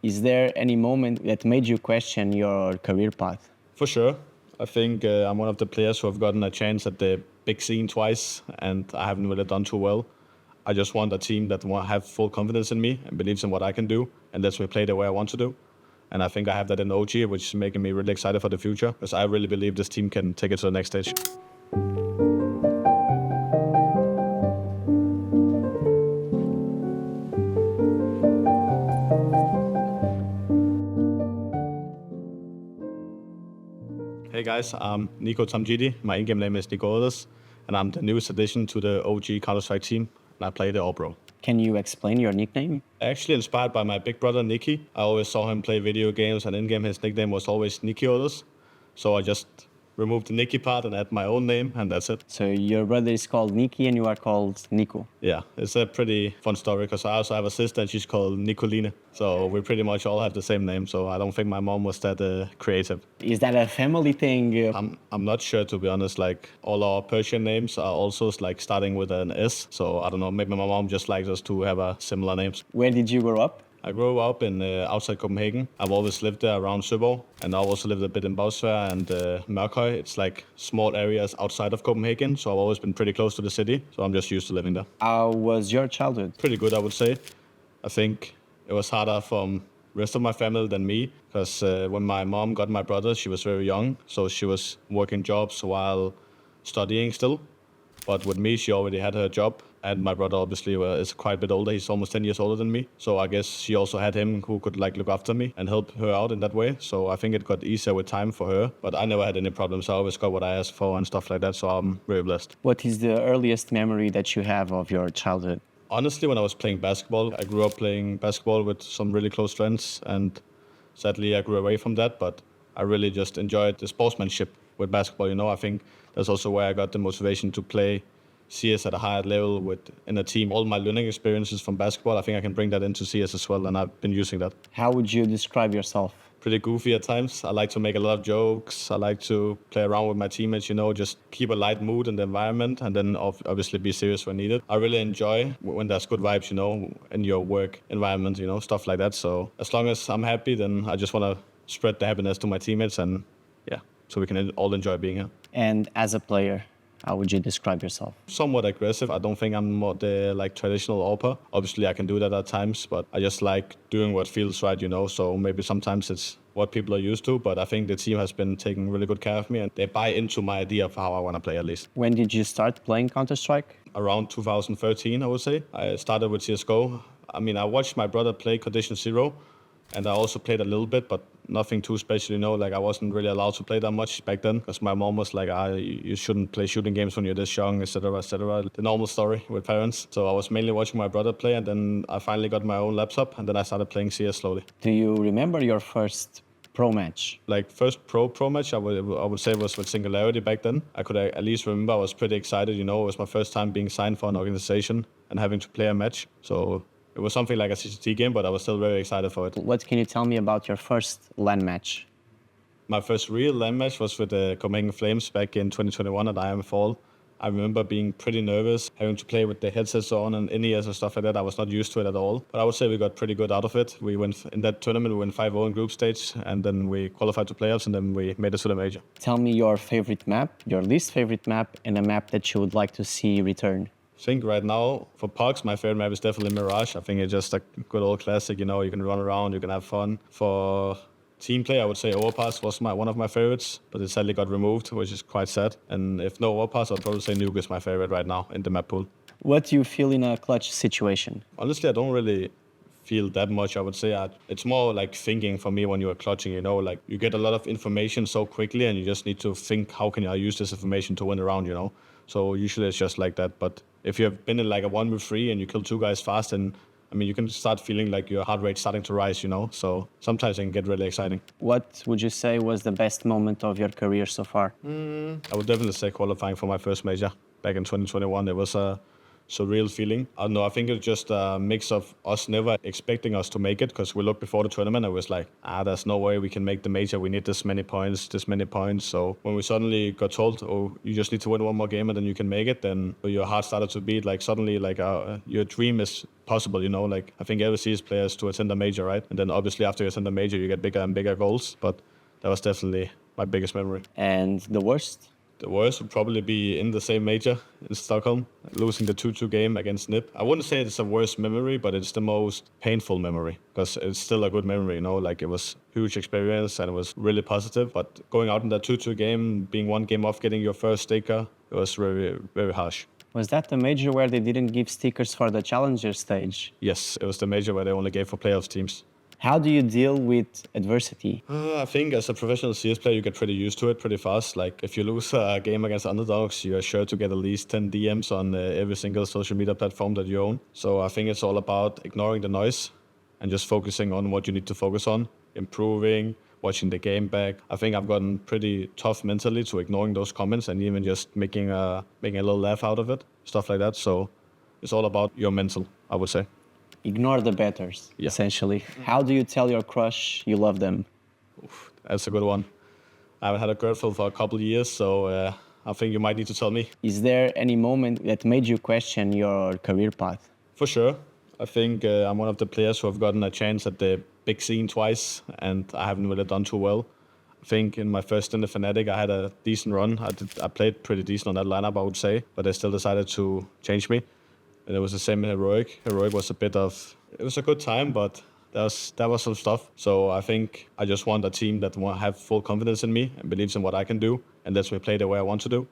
Is there any moment that made you question your career path? For sure. I think I'm one of the players who have gotten a chance at the big scene twice, and I haven't really done too well. I just want a team that have full confidence in me and believes in what I can do, and lets me play the way I want to do. And I think I have that in OG, which is making me really excited for the future, because I really believe this team can take it to the next stage. Hey guys, I'm Nico Tamjidi. My in-game name is Nicoodoz, and I'm the newest addition to the OG Counter-Strike team, and I play the awper. Can you explain your nickname? Actually inspired by my big brother, Nicky. I always saw him play video games, and in-game his nickname was always Nicoodoz. So I just removed the Nicky part and add my own name, and that's it. So your brother is called Nicky and you are called Nico. Yeah, it's a pretty fun story, because I also have a sister and she's called Nicoline. So we pretty much all have the same name, so I don't think my mom was that creative. Is that a family thing? I'm not sure, to be honest. Like, all our Persian names are also like starting with an S. So I don't know, maybe my mom just likes us to have a similar names. Where did you grow up? I grew up in outside Copenhagen. I've always lived there around Søborg, and I've also lived a bit in Bagsvær and Mørkhøj. It's like small areas outside of Copenhagen, so I've always been pretty close to the city, so I'm just used to living there. How was your childhood? Pretty good, I would say. I think it was harder from rest of my family than me, because when my mom got my brother, she was very young, so she was working jobs while studying still. But with me, she already had her job, and my brother obviously is quite a bit older. He's almost 10 years older than me. So I guess she also had him who could like look after me and help her out in that way. So I think it got easier with time for her. But I never had any problems. I always got what I asked for and stuff like that. So I'm very blessed. What is the earliest memory that you have of your childhood? Honestly, when I was playing basketball, I grew up playing basketball with some really close friends. And sadly, I grew away from that. But I really just enjoyed the sportsmanship with basketball. You know, I think that's also where I got the motivation to play CS at a higher level in a team. All my learning experiences from basketball, I think I can bring that into CS as well, and I've been using that. How would you describe yourself? Pretty goofy at times. I like to make a lot of jokes. I like to play around with my teammates, you know, just keep a light mood in the environment, and then obviously be serious when needed. I really enjoy when there's good vibes, you know, in your work environment, you know, stuff like that. So as long as I'm happy, then I just want to spread the happiness to my teammates, and yeah, so we can all enjoy being here. And as a player, how would you describe yourself? Somewhat aggressive. I don't think I'm more the like traditional awper. Obviously, I can do that at times, but I just like doing what feels right, you know. So maybe sometimes it's what people are used to, but I think the team has been taking really good care of me, and they buy into my idea of how I want to play at least. When did you start playing Counter-Strike? Around 2013, I would say. I started with CSGO. I mean, I watched my brother play Condition Zero, and I also played a little bit, but nothing too special, you know. Like, I wasn't really allowed to play that much back then, because my mom was like, you shouldn't play shooting games when you're this young, etc., etc. The normal story with parents. So I was mainly watching my brother play, and then I finally got my own laptop, and then I started playing CS slowly. Do you remember your first pro match? Like, first pro match, I would say was with Singularity back then. I could at least remember I was pretty excited, you know. It was my first time being signed for an organization and having to play a match. So it was something like a CCT game, but I was still very excited for it. What can you tell me about your first LAN match? My first real LAN match was with the Copenhagen Flames back in 2021 at IM Fall. I remember being pretty nervous, having to play with the headsets on and in-ears and stuff like that. I was not used to it at all. But I would say we got pretty good out of it. We went in that tournament, we went 5-0 in group stage, and then we qualified to playoffs, and then we made it to the major. Tell me your favorite map, your least favorite map, and a map that you would like to see return. I think right now, for Pugs, my favorite map is definitely Mirage. I think it's just a good old classic, you know, you can run around, you can have fun. For team play, I would say Overpass was one of my favorites, but it sadly got removed, which is quite sad. And if no Overpass, I'd probably say Nuke is my favorite right now in the map pool. What do you feel in a clutch situation? Honestly, I don't really feel that much, I would say. It's more like thinking for me when you're clutching, you know, like you get a lot of information so quickly, and you just need to think, how can I use this information to win a round, you know? So usually it's just like that. But if you have been in like a 1v3 and you kill 2 guys fast, and I mean, you can start feeling like your heart rate starting to rise, you know? So sometimes it can get really exciting. What would you say was the best moment of your career so far? I would definitely say qualifying for my first major back in 2021. It was a surreal feeling. I don't know, I think it's just a mix of us never expecting us to make it, because we looked before the tournament and it was like, there's no way we can make the major. We need this many points. So when we suddenly got told, oh, you just need to win one more game and then you can make it, then your heart started to beat. Like suddenly, like your dream is possible, you know. Like I think every CS players to attend a major, right? And then obviously after you attend a major, you get bigger and bigger goals. But that was definitely my biggest memory. And the worst? The worst would probably be in the same major in Stockholm, losing the 2-2 game against NIP. I wouldn't say it's the worst memory, but it's the most painful memory, because it's still a good memory, you know, like it was a huge experience and it was really positive. But going out in that 2-2 game, being one game off getting your first sticker, it was very, very harsh. Was that the major where they didn't give stickers for the challenger stage? Yes, it was the major where they only gave for playoffs teams. How do you deal with adversity? I think as a professional CS player, you get pretty used to it pretty fast. Like if you lose a game against underdogs, you're sure to get at least 10 DMs on every single social media platform that you own. So I think it's all about ignoring the noise and just focusing on what you need to focus on, improving, watching the game back. I think I've gotten pretty tough mentally to ignoring those comments and even just making a little laugh out of it, stuff like that. So it's all about your mental, I would say. Ignore the betters, Yeah. essentially. How do you tell your crush you love them? That's a good one. I haven't had a girlfriend for a couple of years, so I think you might need to tell me. Is there any moment that made you question your career path? For sure. I think I'm one of the players who have gotten a chance at the big scene twice, and I haven't really done too well. I think in my first stint at Fnatic, I had a decent run. I played pretty decent on that lineup, I would say, but they still decided to change me. And it was the same in Heroic. Heroic was it was a good time, but that was some stuff. So I think I just want a team that have full confidence in me and believes in what I can do, and lets me play the way I want to do.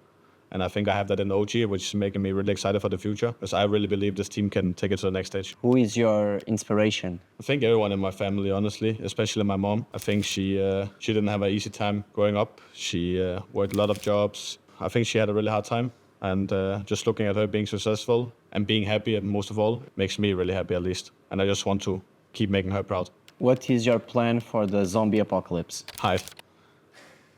And I think I have that in OG, which is making me really excited for the future, because I really believe this team can take it to the next stage. Who is your inspiration? I think everyone in my family, honestly, especially my mom. I think she didn't have an easy time growing up. She worked a lot of jobs. I think she had a really hard time. And just looking at her being successful and being happy, most of all, makes me really happy at least. And I just want to keep making her proud. What is your plan for the zombie apocalypse? Hive.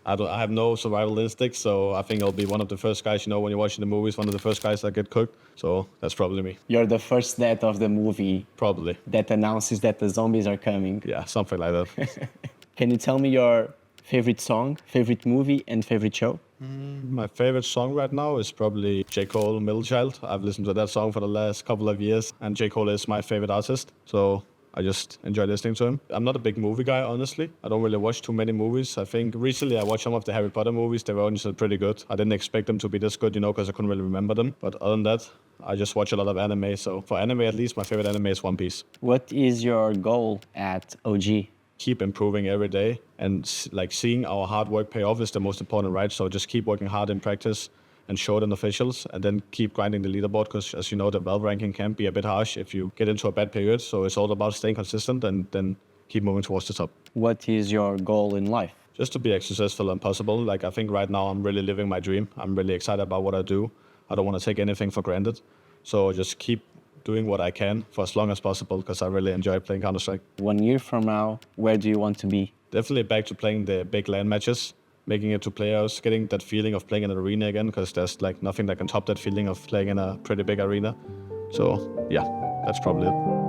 I have no survival instinct, so I think I'll be one of the first guys, you know, when you're watching the movies, one of the first guys that get cooked. So that's probably me. You're the first death of the movie Probably. that announces that the zombies are coming. Yeah, something like that. Can you tell me your favorite song, favorite movie, and favorite show? My favorite song right now is probably J. Cole, Middle Child. I've listened to that song for the last couple of years, and J. Cole is my favorite artist. So I just enjoy listening to him. I'm not a big movie guy, honestly. I don't really watch too many movies. I think recently I watched some of the Harry Potter movies. They were honestly pretty good. I didn't expect them to be this good, you know, because I couldn't really remember them. But other than that, I just watch a lot of anime. So for anime, at least, my favorite anime is One Piece. What is your goal at OG? Keep improving every day, and like seeing our hard work pay off is the most important, right? So just keep working hard in practice and show it in officials, and then keep grinding the leaderboard, because as you know, the Valve ranking can be a bit harsh if you get into a bad period. So it's all about staying consistent and then keep moving towards the top. What is your goal in life? Just to be as successful as possible. Like I think right now I'm really living my dream. I'm really excited about what I do. I don't want to take anything for granted. So just keep doing what I can for as long as possible, because I really enjoy playing Counter-Strike. 1 year from now, where do you want to be? Definitely back to playing the big LAN matches, making it to playoffs, getting that feeling of playing in an arena again, because there's like nothing that can top that feeling of playing in a pretty big arena. So yeah, that's probably it.